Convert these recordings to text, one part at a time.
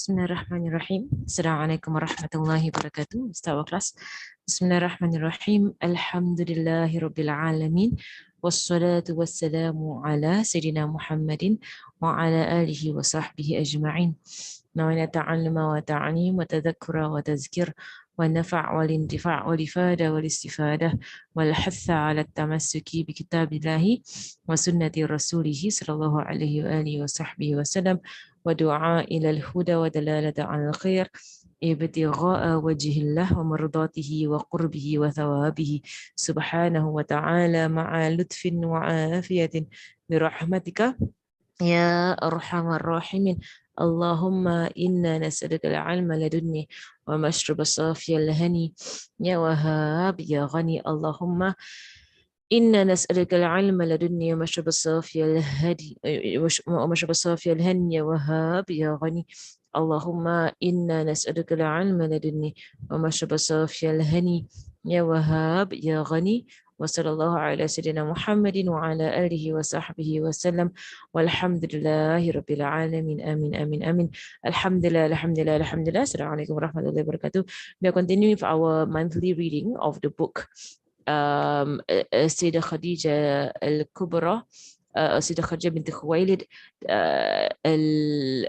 Bismillahirrahmanirrahim. Assalamualaikum warahmatullahi wabarakatuh. Start our class. Bismillahirrahmanirrahim. Alhamdulillahirabbil alamin. Wassalatu wassalamu ala sayyidina Muhammadin wa ala alihi wa sahbihi ajma'in. Nawina ta'alluma wa ta'alim wa tadhakkura wa tazkir wa nafa' wal intifa' wal ifada wal istifadah wal hatha ala tamassuki bi kitabillahi wa sunnati rasulih sallallahu alaihi wa alihi wa sahbihi wa sallam. ودعاء إلى الهدى ودلالة على الخير ابتغاء وجه الله ومرضاته وقربه وثوابه سبحانه وتعالى مع لطف وعافية برحمتك يا أرحم الراحمين. اللهم إنا نسألك العلم لدني ومشرب الصافي الهني يا وهاب يا غني. اللهم إنا نسألك العلم لدني ومشرب الصافي الهدي ومشرب الصافي الهني يا وهاب يا غني. اللهم إنا نسألك العلم لدني ومشرب الصافي الهني يا وهاب يا غني. وصلى الله على سيدنا محمد وعلى آله وصحبه وسلم والحمد لله رب العالمين. آمين آمين آمين. الحمد لله الحمد لله الحمد لله. Assalamu alaikum warahmatullahi wabarakatuh. We are continuing with our monthly reading of the book السيدة خديجة الكبرى، السيدة خديجة بنت خويلد،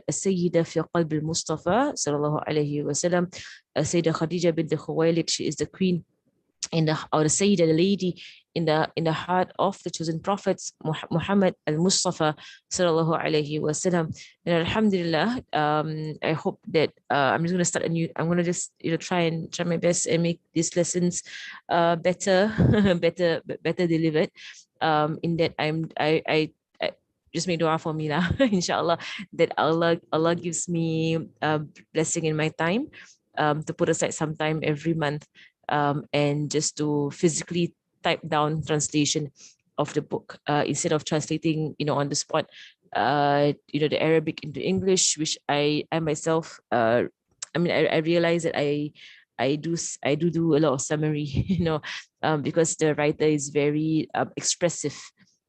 السيدة في قلب المصطفى صلى الله عليه وسلم. السيدة خديجة بنت خويلد, she is the queen in the, or the Sayyida, the lady in the heart of the chosen prophets, Muhammad al-Mustafa sallallahu alayhi wa sallam. And alhamdulillah, I hope that I'm just going to start a new, I'm going to just try my best and make these lessons better better delivered, in that I just make dua for me lah, inshallah, that Allah gives me blessing in my time, to put aside some time every month, and just to physically type down translation of the book, instead of translating, on the spot, the Arabic into English, which I myself, I realize that I do a lot of summary, because the writer is very expressive,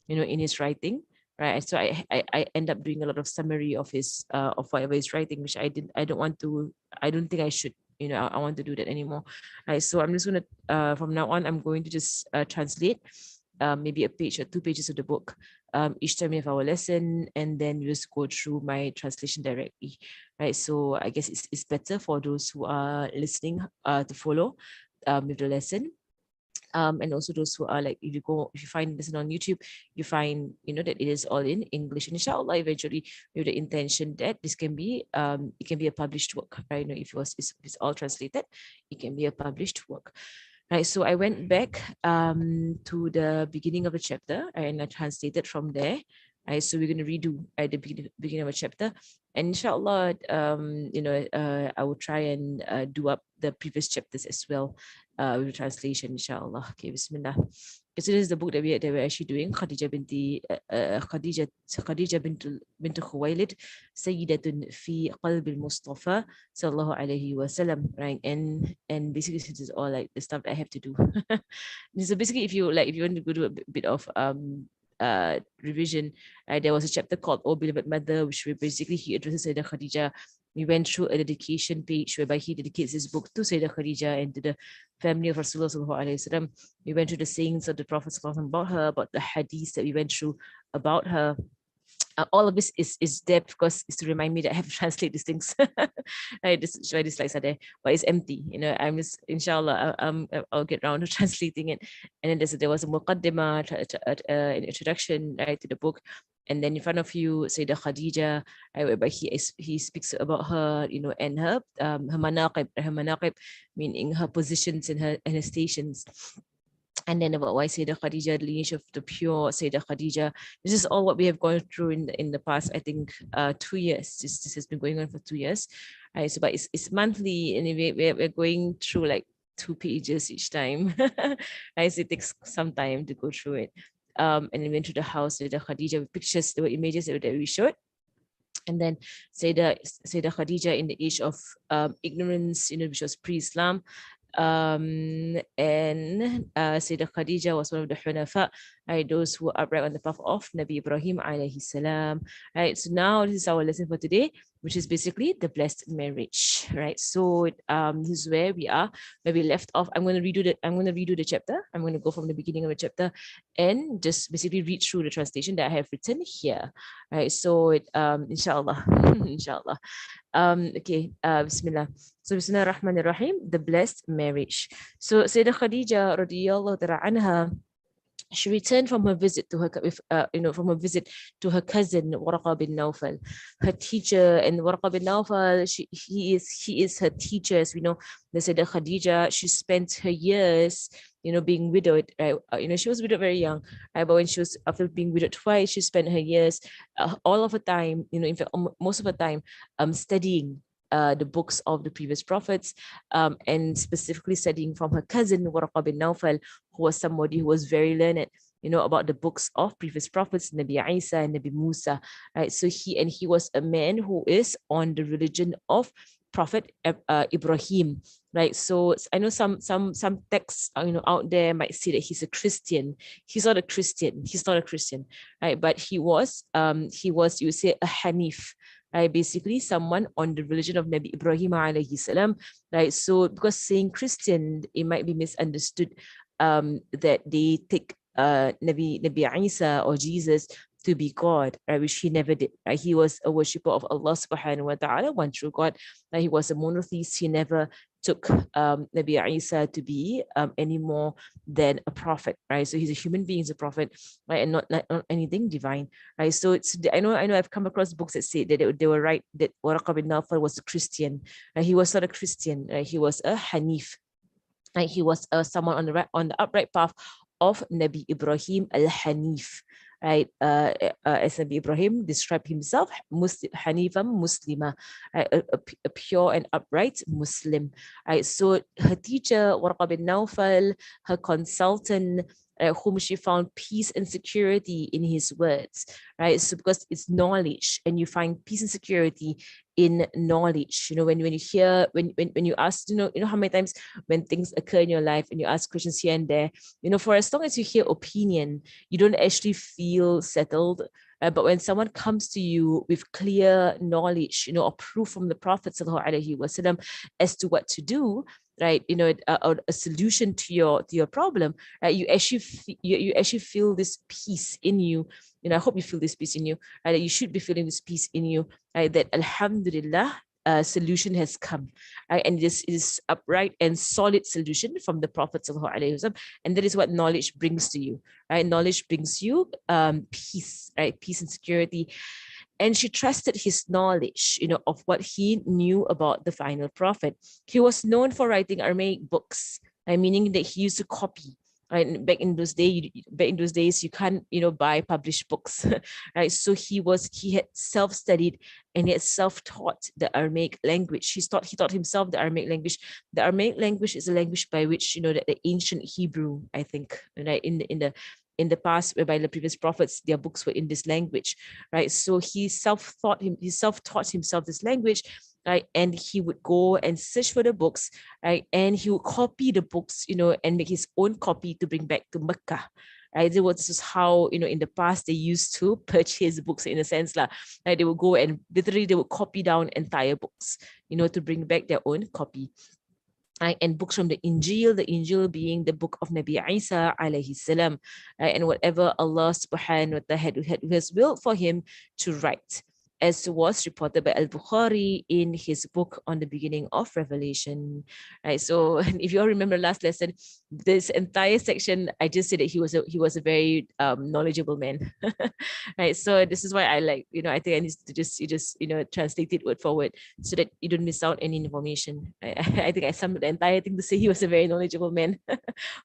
in his writing, right? So I end up doing a lot of summary of his of whatever he's writing, which I don't think I should. I want to do that anymore. Right, so I'm just going to, from now on, I'm going to just translate maybe a page or 2 pages of the book each time we have our lesson, and then we just go through my translation directly. Right, so I guess it's better for those who are listening to follow with the lesson. And also those who are like, if you find this on YouTube, you find that it is all in English, and inshallah eventually with the intention that this can be it can be a published work, right? If it's all translated, it can be a published work, right? So I went back to the beginning of the chapter, and I translated from there. Right, so we're going to redo at the beginning of a chapter, and inshallah, I will try and do up the previous chapters as well with the translation, inshallah. Okay, bismillah. Okay, so this is the book that we're actually doing. Khadija bint Khuwailid, Sayyidatun fi qalb al-Mustafa sallallahu alayhi wa sallam, right? And basically this is all like the stuff that I have to do. So basically, if you want to go do a bit of revision, there was a chapter called "Oh Beloved Mother," which basically he addresses Sayyidah Khadija. We went through a dedication page whereby he dedicates his book to Sayyidah Khadija and to the family of Rasulullah sallallahu alaihi wasallam. We went through the sayings of the Prophet about her, about the hadiths that we went through about her. All of this is there because it's to remind me that I have to translate these things. Right, this slides are there, but it's empty. I'm just, inshallah, I'll get around to translating it. And then there was a muqaddimah, an introduction, right, to the book. And then in front of you, Sayyidah Khadija, whereby he speaks about her, and her manaqib, meaning her positions and her stations. And then about why Sayyidah Khadija, the lineage of the pure Sayyidah Khadija. This is all what we have gone through in the past, I think, 2 years. This has been going on for 2 years. Right, so but it's monthly, and we're going through like 2 pages each time. Right, so it takes some time to go through it. And we went to the house, Sayyidah Khadija, with pictures, there were images that we showed. And then Sayyidah Khadija in the age of ignorance, which was pre-Islam. And Sayyidah Khadija was one of the Hunafa, right? Those who are upright on the path of Nabi Ibrahim alayhi salam, right? So now this is our lesson for today, which is basically the blessed marriage, right? So this is where we are, where we left off. I'm going to redo the chapter. I'm going to go from the beginning of the chapter and just basically read through the translation that I have written here, right? So inshallah, inshallah. Okay, Bismillah. So Bismillah ar-Rahman ar-Rahim, the blessed marriage. So Sayyidah Khadija radiyallahu ta'ala anha, she returned from her visit to her, from her visit to her cousin Waraqa bin Nawfal, her teacher. And Waraqa bin Nawfal, he is her teacher. As we know, the Sayyidah Khadija, she spent her years, being widowed. Right? She was widowed very young. Right? But when she was, after being widowed twice, she spent her years, all of her time, in fact, most of her time, studying the books of the previous prophets, and specifically studying from her cousin Waraqa bin Nawfal, who was somebody who was very learned, about the books of previous prophets, Nabi Isa and Nabi Musa, right? So he was a man who is on the religion of Prophet Ibrahim, right? So I know some texts, out there might say that he's a Christian. He's not a Christian. He's not a Christian, right? But he was, you would say, a Hanif, right? Basically, someone on the religion of Nabi Ibrahim alayhi salam, right? So because saying Christian, it might be misunderstood, that they take Nabi Isa or Jesus to be God, right? Which he never did. Right? He was a worshipper of Allah subhanahu wa ta'ala, one true God. Right? He was a monotheist. He never took Nabi Isa to be any more than a prophet, right? So he's a human being, he's a prophet, right? And not anything divine, right? So it's, I know I've come across books that say that they were right, that Waraqa bin Nawfal was a Christian. Right? He was not a Christian, right? He was a Hanif. Right? He was someone on the upright path of Nabi Ibrahim al-Hanif, right? As Nabi Ibrahim described himself, Hanifam Muslima, right? A pure and upright Muslim, right? So her teacher, Warqa bin Nawfal, her consultant, whom she found peace and security in his words, right? So because it's knowledge, and you find peace and security in knowledge. When you hear, when you ask, how many times when things occur in your life and you ask questions here and there, for as long as you hear opinion, you don't actually feel settled. But when someone comes to you with clear knowledge, or proof from the Prophet ﷺ as to what to do, right? A solution to your problem, right? You actually feel this peace in you. I hope you feel this peace in you, right? That you should be feeling this peace in you, right? That Alhamdulillah, solution has come, right? And this is upright and solid solution from the Prophet ﷺ, and that is what knowledge brings to you, right? Knowledge brings you peace, right? Peace and security. And she trusted his knowledge, of what he knew about the final prophet. He was known for writing Aramaic books, meaning that he used to copy. Right? Back in those days, you can't, buy published books, right? So he had self-studied and he had self-taught the Aramaic language. He taught himself the Aramaic language. The Aramaic language is a language by which, the ancient Hebrew, I think, right, in the past, whereby the previous prophets, their books were in this language, right? So he self-taught himself this language, right? And he would go and search for the books, right? And he would copy the books, and make his own copy to bring back to Mecca. Right? This is how, in the past, they used to purchase books, in a sense. Right? They would go and literally they would copy down entire books, to bring back their own copy. And books from the Injil being the book of Nabi Isa alayhi salam, and whatever Allah subhanahu wa ta'ala has willed for him to write, as was reported by Al-Bukhari in his book on the beginning of Revelation. Right. So if you all remember last lesson, this entire section, I just said that he was a very knowledgeable man. Right. So this is why I I think I need to just translate it word for word so that you don't miss out any information. I think I summed the entire thing to say he was a very knowledgeable man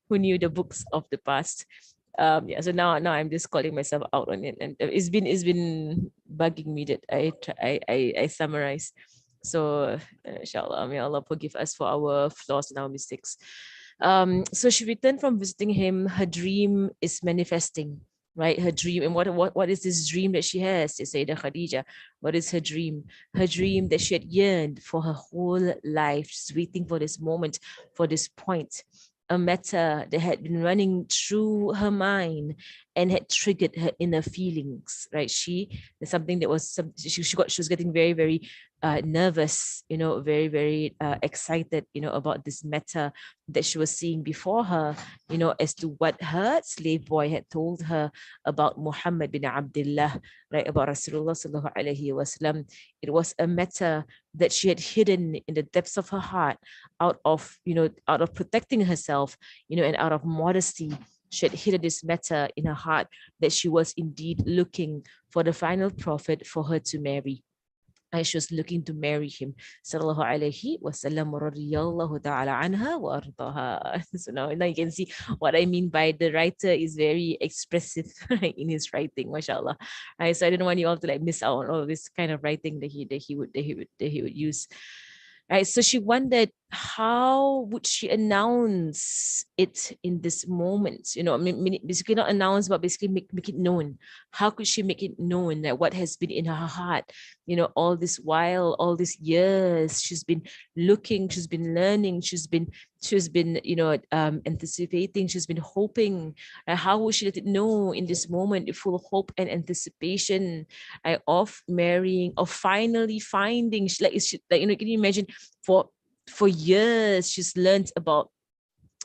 who knew the books of the past. So now I'm just calling myself out on it, and it's been bugging me that I summarize. So inshallah, may Allah forgive us for our flaws and our mistakes. So she returned from visiting him. Her dream is manifesting, right? Her dream. And what is this dream that she has? Is Sayyidah Khadija. What is her dream? Her dream that she had yearned for her whole life, just waiting for this moment, for this point. A matter that had been running through her mind and had triggered her inner feelings, right? There's something that was she was getting very, very nervous, very, very excited, about this matter that she was seeing before her, as to what her slave boy had told her about Muhammad bin Abdullah, right, about Rasulullah sallallahu alaihi wasallam. It was a matter that she had hidden in the depths of her heart, out of protecting herself, and out of modesty. She had hidden this matter in her heart, that she was indeed looking for the final prophet for her to marry. She was looking to marry him, sallallahu alaihi wasallam, radiyallahu ta'ala anha wa ardaha. So now you can see what I mean by the writer is very expressive in his writing, mashallah. Right, so I didn't want you all to like miss out on all this kind of writing that he would use. Right, so she wondered, how would she announce it in this moment? Basically not announce, but basically make it known. How could she make it known that what has been in her heart, all this while, all these years, she's been looking, she's been learning, she's been anticipating, she's been hoping. How would she let it know in this moment, full of hope and anticipation, of marrying, of finally finding, can you imagine, for years she's learned about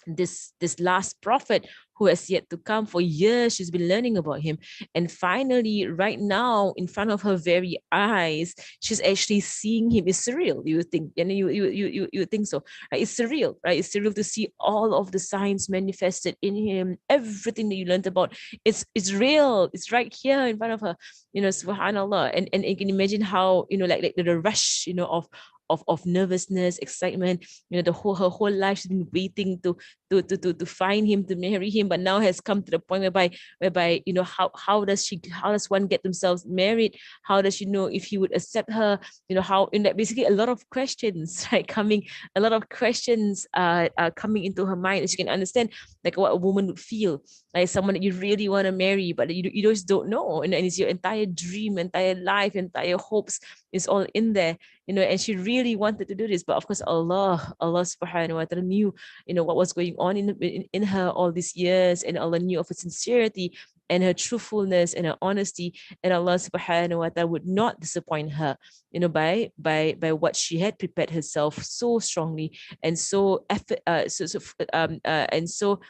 this last prophet who has yet to come. For years she's been learning about him, and finally right now in front of her very eyes she's actually seeing him. It's surreal, you think, and you think so, right? It's surreal, right? It's surreal to see all of the signs manifested in him. Everything that you learned about, it's real, it's right here in front of her, subhanallah. And you can imagine how, like the rush, of nervousness, excitement, her whole life she's been waiting to find him, to marry him, but now has come to the point whereby how does one get themselves married? How does she know if he would accept her? How, basically a lot of questions, right, coming, a lot of questions coming into her mind, as you can understand, like what a woman would feel, like someone that you really want to marry, but you just don't know, and it's your entire dream, entire life, entire hopes is all in there, and she really wanted to do this, but of course Allah subhanahu wa ta'ala knew, what was going on in her all these years, and Allah knew of her sincerity and her truthfulness and her honesty, and Allah subhanahu wa ta'ala would not disappoint her, by what she had prepared herself so strongly and so effort, and so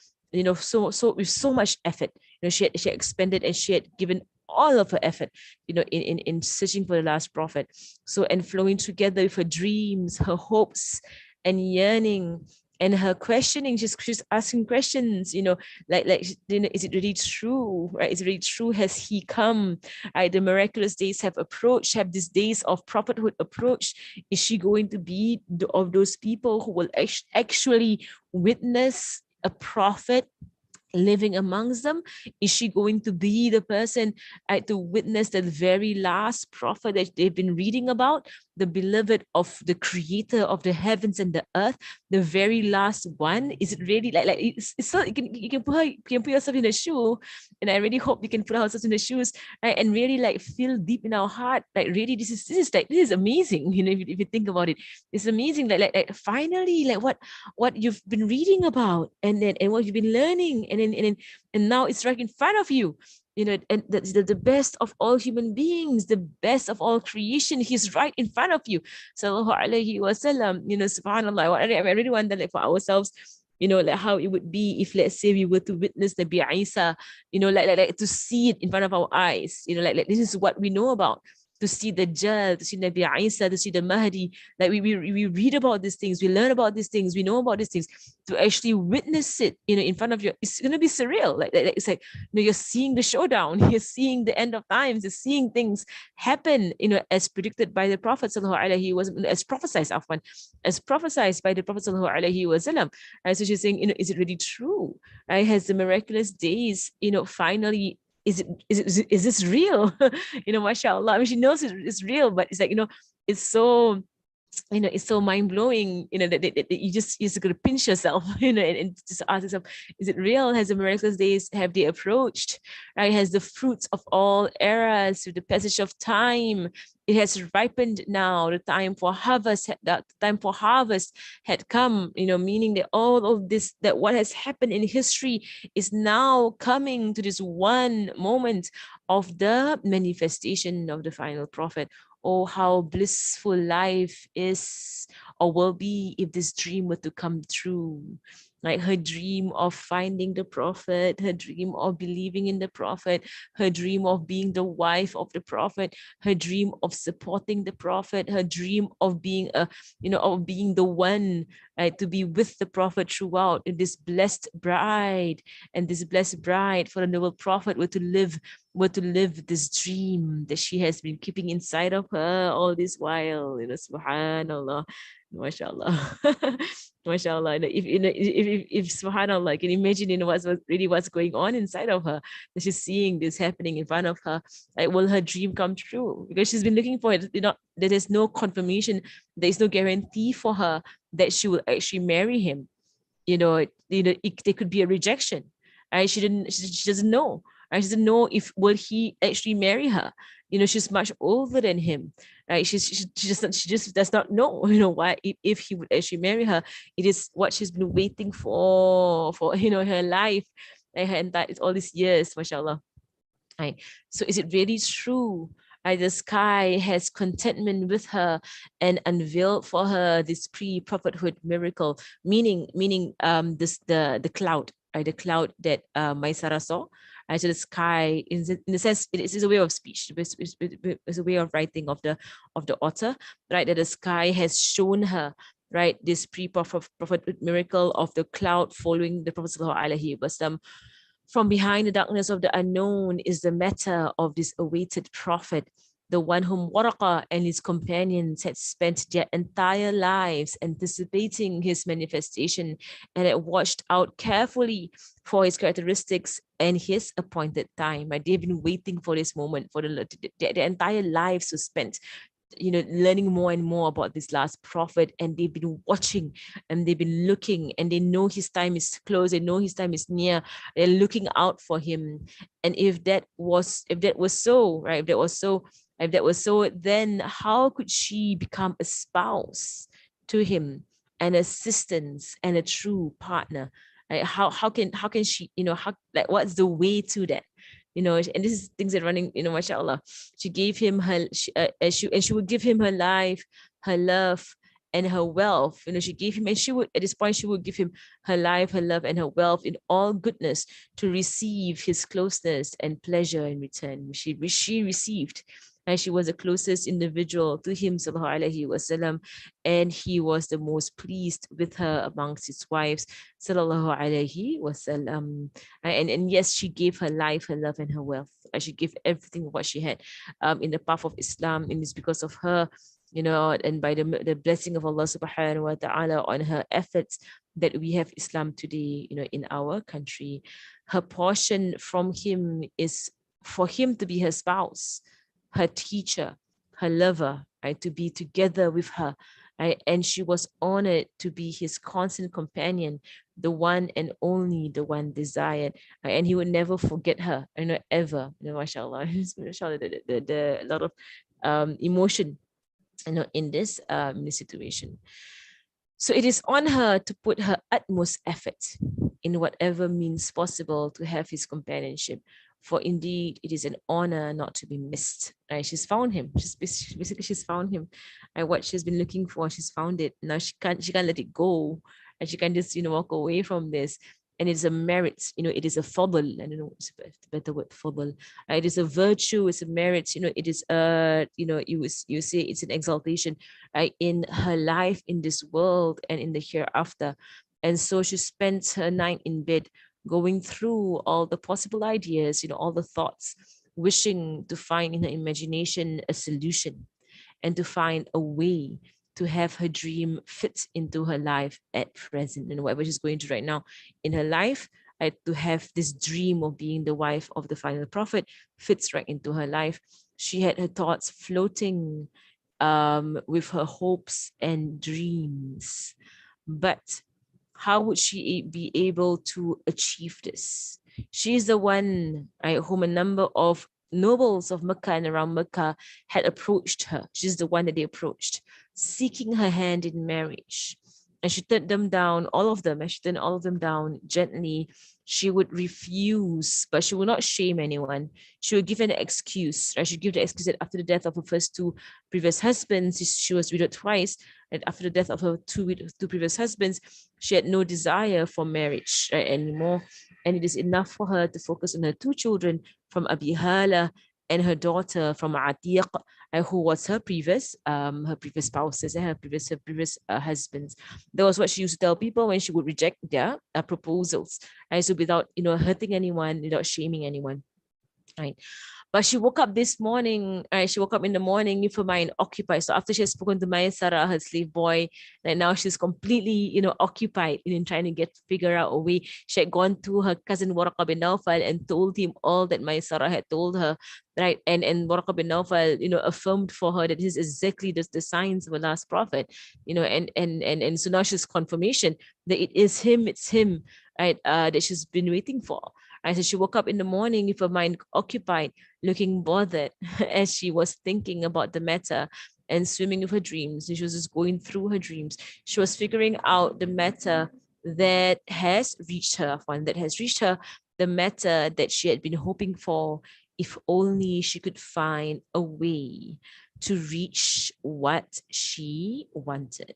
so with so much effort, she had expended, and she had given all of her effort, in searching for the last prophet. So, and flowing together with her dreams, her hopes and yearning, and her questioning, she's asking questions, is it really true, right? Is it really true? Has he come, right? The miraculous days have approached, have these days of prophethood approached? Is she going to be of those people who will actually witness a prophet living amongst them? Is she going to be the person to witness the very last prophet that they've been reading about, the beloved of the creator of the heavens and the earth, the very last one? Is it really like it's so you can put yourself in the shoe, and I really hope you can put ourselves in the shoes, right, and really like feel deep in our heart, like really this is amazing, if you think about it. It's amazing, like finally, like what you've been reading about, and what you've been learning, and now it's right in front of you, and the best of all human beings, the best of all creation, he's right in front of you, sallallahu alaihi wasallam. Subhanallah, I really wonder, like, for ourselves, like how it would be if, let's say, we were to witness the Isa, like to see it in front of our eyes, like this is what we know about, to see the Dajjal, to see Nabi Isa, to see the Mahdi. Like we read about these things, we learn about these things, we know about these things. To actually witness it, in front of you, it's gonna be surreal. Like it's like, you're seeing the showdown, you're seeing the end of times, you're seeing things happen, as predicted by the Prophet sallallahu alaihi wasallam, as prophesied by the Prophet sallallahu alaihi wasallam. Right? So she's saying, is it really true? Right? Has the miraculous days, finally, is this real? Mashallah. I mean, she knows it's real, but it's like, it's so it's so mind-blowing, that you just gotta pinch yourself, and just ask yourself, is it real? Has the miraculous days, have they approached? Right? Has the fruits of all eras, with the passage of time, it has ripened now? The time for harvest, that time for harvest had come, meaning that all of this, that what has happened in history is now coming to this one moment of the manifestation of the final prophet. Oh, how blissful life is or will be if this dream were to come true. Like her dream of finding the prophet, her dream of believing in the prophet, her dream of being the wife of the prophet, her dream of supporting the prophet, her dream of being of being the one, right, to be with the prophet throughout, in this blessed bride. And this blessed bride for the noble prophet were to live this dream that she has been keeping inside of her all this while. Subhanallah, mashallah. Mashallah. If subhanallah, can imagine, what's going on inside of her, that she's seeing this happening in front of her. Like, will her dream come true? Because she's been looking for it. There is no confirmation, there is no guarantee for her that she will actually marry him. There could be a rejection. Right? She doesn't know. Right? She doesn't know if will he actually marry her. She's much older than him. Right? She just does not know, why, if he would actually marry her. It is what she's been waiting for her life, like her entire all these years, mashallah. Right? So is it really true? Right? The sky has contentment with her and unveiled for her this pre-prophethood miracle, meaning this the cloud, right? The cloud that Maisara saw. Right? So the sky, in the sense, it is a way of speech. It's a way of writing of the author, right? That the sky has shown her, right, this pre-prophethood miracle of the cloud following the Prophet Sallallahu Alaihi Wasallam. From behind the darkness of the unknown is the matter of this awaited prophet, the one whom Waraqa and his companions had spent their entire lives anticipating his manifestation, and had watched out carefully for his characteristics and his appointed time. Right? They've been waiting for this moment for their entire lives to spent, learning more and more about this last prophet. And they've been watching, and they've been looking, and they know his time is close, they know his time is near, they're looking out for him. And if that was so, right, if that was so, then how could she become a spouse to him, an assistant and a true partner? Right? How can she, how, like, what's the way to that? And this is things that running, mashallah. She gave him she would give him her life, her love, and her wealth. She gave him, and she would, at this point, she would give him her life, her love, and her wealth in all goodness, to receive his closeness and pleasure in return. She received, and she was the closest individual to him, sallallahu alaihi wasallam, and he was the most pleased with her amongst his wives, sallallahu alaihi wasallam. And yes, she gave her life, her love, and her wealth. She gave everything what she had, in the path of Islam. And it's because of her, and by the blessing of Allah subhanahu wa ta'ala on her efforts, that we have Islam today, in our country. Her portion from him is for him to be her spouse, her teacher, her lover, right? To be together with her, right? And she was honored to be his constant companion, the one and only, the one desired, right? And he would never forget her, ever. Mashallah, mashallah, a lot of emotion, in this situation. So it is on her to put her utmost effort in whatever means possible to have his companionship. For indeed, it is an honor not to be missed. Right? She's found him. She's found him. And what she's been looking for, she's found it. Now she can't let it go. And she can't just, walk away from this. And it's a merit, it is a fadl. I don't know what's the better word, fadl. It is a virtue, it's a merit, it is you say it's an exaltation, right, in her life in this world and in the hereafter. And so she spent her night in bed, going through all the possible ideas, all the thoughts, wishing to find in her imagination a solution, and to find a way to have her dream fit into her life at present, and whatever she's going through right now in her life, right, to have this dream of being the wife of the final prophet fits right into her life. She had her thoughts floating with her hopes and dreams. But how would she be able to achieve this? She's the one, right, whom a number of nobles of Mecca and around Mecca had approached her. She's the one that they approached, seeking her hand in marriage. And she turned them down, all of them, and she turned all of them down gently. She would refuse, but she would not shame anyone. She would give an excuse. Right? She'd give the excuse that after the death of her first two previous husbands, she was widowed twice, and after the death of her two previous husbands, she had no desire for marriage, right, anymore. And it is enough for her to focus on her two children from Abi Hala and her daughter from Atiq, who was her previous spouses and her previous husbands. That was what she used to tell people when she would reject their proposals, right? So without hurting anyone, without shaming anyone, right? But she woke up this morning, right? She woke up in the morning with her mind occupied. So after she had spoken to Maysara, her slave boy, like now she's completely, occupied in trying to figure out a way. She had gone to her cousin Warqa bin Nawfal and told him all that Maysara had told her, right? And Warqa bin Nawfal, affirmed for her that this is exactly the signs of the last prophet, and so now she's confirmation that it's him, right? That she's been waiting for. Right? So she woke up in the morning with her mind occupied, looking bothered as she was thinking about the matter and swimming with her dreams. And she was just going through her dreams. She was figuring out the matter that has reached her, the matter that she had been hoping for, if only she could find a way to reach what she wanted.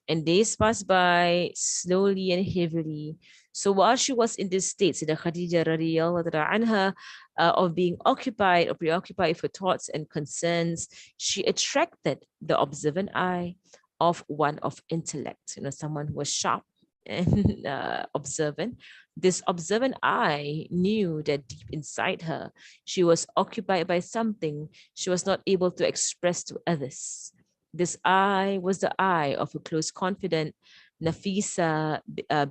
And days passed by slowly and heavily. So while she was in this state, Sayyidah Khadija radiallahu anha, of being occupied or preoccupied with her thoughts and concerns, she attracted the observant eye of one of intellect, someone who was sharp and observant. This observant eye knew that deep inside her, she was occupied by something she was not able to express to others. This eye was the eye of a close confidant, Nafisa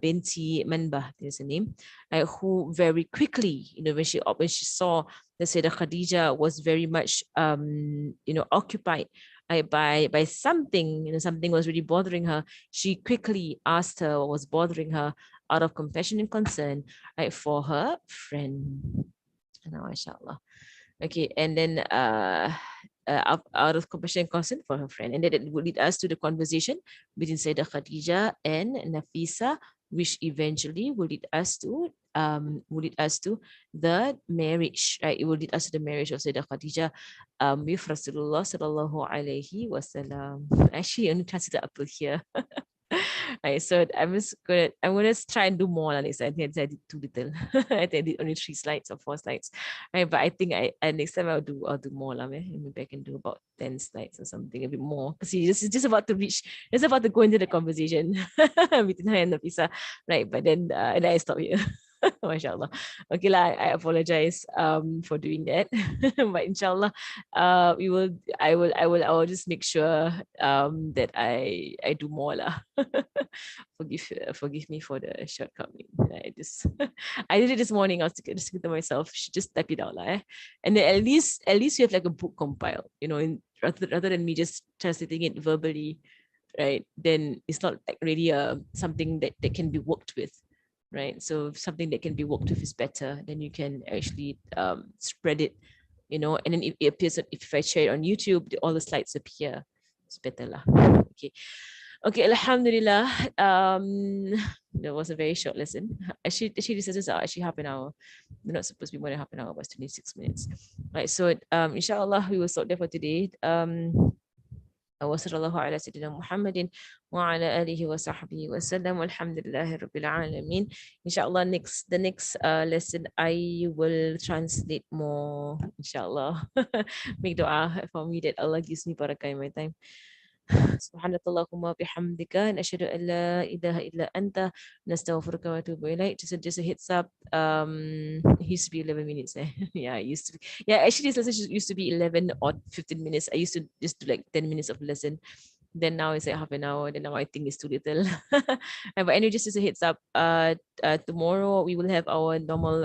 binti Manbah, there's a name, who very quickly, when she saw that Sayyidah Khadija was very much, occupied by something, something was really bothering her. She quickly asked her what was bothering her out of compassion and concern, for her friend. Now, inshallah. Okay, and then out of compassion and concern for her friend, and then it would lead us to the conversation between Sayyidah Khadija and Nafisa, which eventually will lead us to the marriage. Right, it will lead us to the marriage of Sayyidah Khadija with Rasulullah sallallahu alaihi wasallam. Actually, only translated up to here. Right, so I'm gonna try and do more next time. I think I did too little. I think I did only 3 slides or 4 slides. Right, but I think next time I'll do more lah. Maybe I can do about 10 slides or something, a bit more. Because it's just about to go into the conversation between her and Nafisa. Right, but then and then I stop here. MashaAllah. Okay lah, I apologize for doing that. But inshallah, I will just make sure that I do more lah. Forgive me for the shortcoming. I did it this morning. I was just thinking to myself, should just type it out lah. And then at least you have like a book compiled, rather than me just translating it verbally, right? Then it's not like really something that can be worked with. Right, so something that can be worked with is better. Then you can actually spread it, and then it appears that if I share it on YouTube, all the slides appear. It's better lah. Okay, Alhamdulillah. That was a very short lesson. Actually, these lessons are actually half an hour. They're not supposed to be more than half an hour, but it's 26 minutes. Right, so inshallah, we will stop there for today. وصلى الله على سيدنا محمد وعلى آله وصحبه وسلم والحمد لله رب العالمين. Inshallah, the next lesson I will translate more. Inshallah, make dua for me that Allah gives me barakah in my time. سبحانك اللهم وبحمدك نشهد أن لا إله إلا أنت نستغفرك ونتوب إليك. Just a heads up, it used to be 11 minutes. Yeah, it used to be. Yeah, actually this lesson used to be 11 or 15 minutes. I used to just do like 10 minutes of lesson. Then now it's like half an hour. Then now I think it's too little. But anyway, just as a heads up, tomorrow we will have our normal